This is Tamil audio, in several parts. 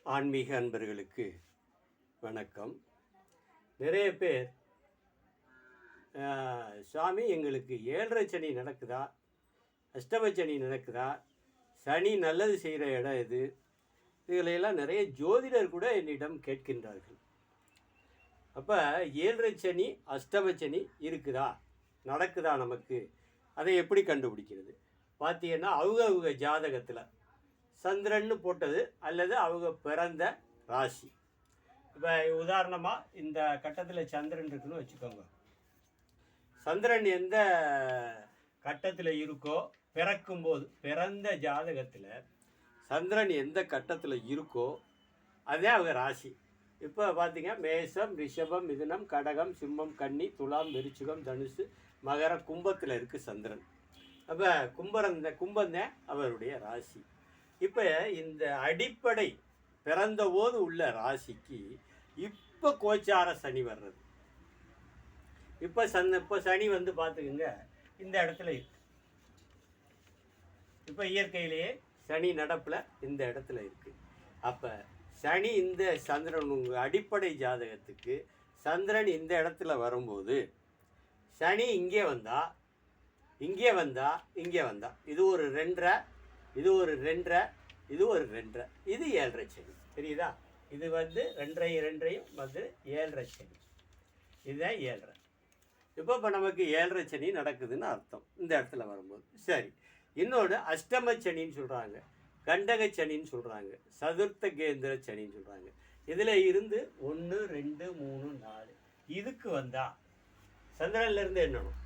ஆன்மீக அன்பர்களுக்கு வணக்கம். நிறைய பேர் சாமி எங்களுக்கு 7.5 சனி நடக்குதா, அஷ்டம சனி நடக்குதா, சனி நல்லது செய்கிற இடம் இது, இதிலெல்லாம் நிறைய ஜோதிடர் கூட என்னிடம் கேட்கின்றார்கள். அப்போ 7.5 சனி அஷ்டம சனி இருக்குதா, நடக்குதா, நமக்கு அதை எப்படி கண்டுபிடிக்கிறது? பார்த்தீங்கன்னா அவங்க ஜாதகத்தில் சந்திரன்னு போட்டது அல்லது அவங்க பிறந்த ராசி. இப்போ உதாரணமாக இந்த கட்டத்தில் சந்திரன் இருக்குன்னு வச்சுக்கோங்க. சந்திரன் எந்த கட்டத்தில் இருக்கோ, பிறக்கும்போது பிறந்த ஜாதகத்தில் சந்திரன் எந்த கட்டத்தில் இருக்கோ அதே அவங்க ராசி. இப்போ பார்த்தீங்க, மேஷம், ரிஷபம், மிதுனம், கடகம், சிம்மம், கன்னி, துலாம், விருச்சிகம், தனுசு, மகர, கும்பத்தில் இருக்குது சந்திரன். அப்போ கும்பந்தான் அவருடைய ராசி. இப்போ இந்த அடிப்படை பிறந்த போது உள்ள ராசிக்கு இப்போ கோச்சார சனி வர்றது. இப்போ சனி வந்து பார்த்துக்குங்க இந்த இடத்துல இருக்கு. இப்போ இயற்கையிலேயே சனி நடப்பில் இந்த இடத்துல இருக்குது. அப்போ சனி இந்த சந்திரன் உங்கள் அடிப்படை ஜாதகத்துக்கு சந்திரன் இந்த இடத்துல வரும்போது சனி இங்கே வந்தா இது ஒரு 2.5, இது ஒரு 2.5, இது ஒரு 2.5, இது 7.5 சனி. தெரியுதா? இது வந்து 2.5 வந்து 7.5 சனி. இதுதான் 7.5. இப்போ நமக்கு 7.5 சனி நடக்குதுன்னு அர்த்தம் இந்த இடத்துல வரும்போது. சரி, இன்னொன்று அஷ்டம சனின்னு சொல்கிறாங்க, கண்டக சனின்னு சொல்கிறாங்க, சதுர்த்த கேந்திர சனின்னு சொல்கிறாங்க. இதில் இருந்து 1, 2, 3, 4 இதுக்கு வந்தால் சந்திரன்லேருந்து என்னணும்,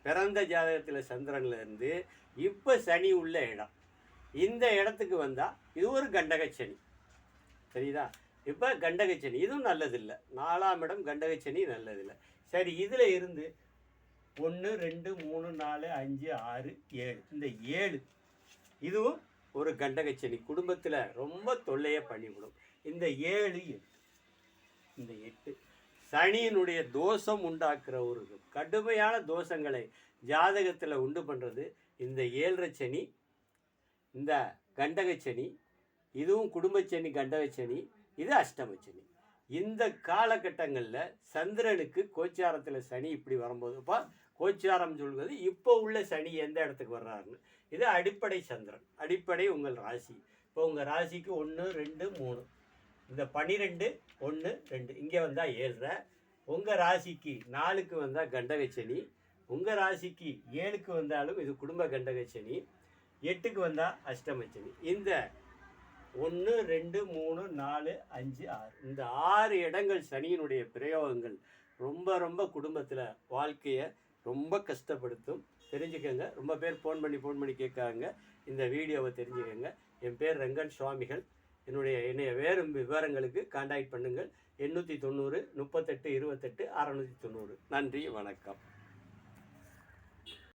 பிறந்த ஜாதகத்தில் சந்திரன்லேருந்து இப்போ சனி உள்ள இடம் இந்த இடத்துக்கு வந்தால் இது ஒரு கண்டகச்சனி. சரிதா? இப்போ கண்டகச்சனி இதுவும் நல்லதில்லை. 4ஆம் இடம் கண்டகச்சனி நல்லதில்லை. சரி, இதில் இருந்து 1, 2, 3, 4, 5, 6, 7 இந்த 7 இதுவும் ஒரு கண்டகச்சனி. குடும்பத்தில் ரொம்ப தொல்லையை பண்ணிவிடும். இந்த 7, 8 இந்த 8 சனியினுடைய தோஷம் உண்டாக்குற ஒரு கடுமையான தோஷங்களை ஜாதகத்தில் உண்டு பண்ணுறது இந்த 7.5 சனி, இந்த கண்டகச்சனி, இதுவும் குடும்பச்சனி, கண்டகச்சனி, இது அஷ்டமச்சனி. இந்த காலகட்டங்களில் சந்திரனுக்கு கோச்சாரத்தில் சனி இப்படி வரும்போதுப்பா கோச்சாரம் சொல்வது இப்போ உள்ள சனி எந்த இடத்துக்கு வர்றாருன்னு. இது அடிப்படை சந்திரன், அடிப்படை உங்கள் ராசி. இப்போ உங்கள் ராசிக்கு 1, 2, 3 இந்த 12, 1, 2 இங்கே வந்தால் 7.5. உங்கள் ராசிக்கு 4க்கு வந்தால் கண்டகச்சனி, உங்கள் ராசிக்கு 7க்கு வந்தாலும் இது குடும்ப கண்டகச்சனி, 8க்கு வந்தால் அஷ்டமச்சனி. இந்த 1, 2, 3, 4, 5, 6 இந்த 6 இடங்கள் சனியினுடைய பிரயோகங்கள் ரொம்ப ரொம்ப குடும்பத்தில் வாழ்க்கையை ரொம்ப கஷ்டப்படுத்தும். தெரிஞ்சுக்கங்க. ரொம்ப பேர் ஃபோன் பண்ணி கேட்குறாங்க. இந்த வீடியோவை தெரிஞ்சுக்கங்க. என் பேர் ரங்கன் சுவாமிகள். என்னுடைய வேறு விவரங்களுக்கு கான்டாக்ட் பண்ணுங்கள். 890 38 28 690. நன்றி, வணக்கம்.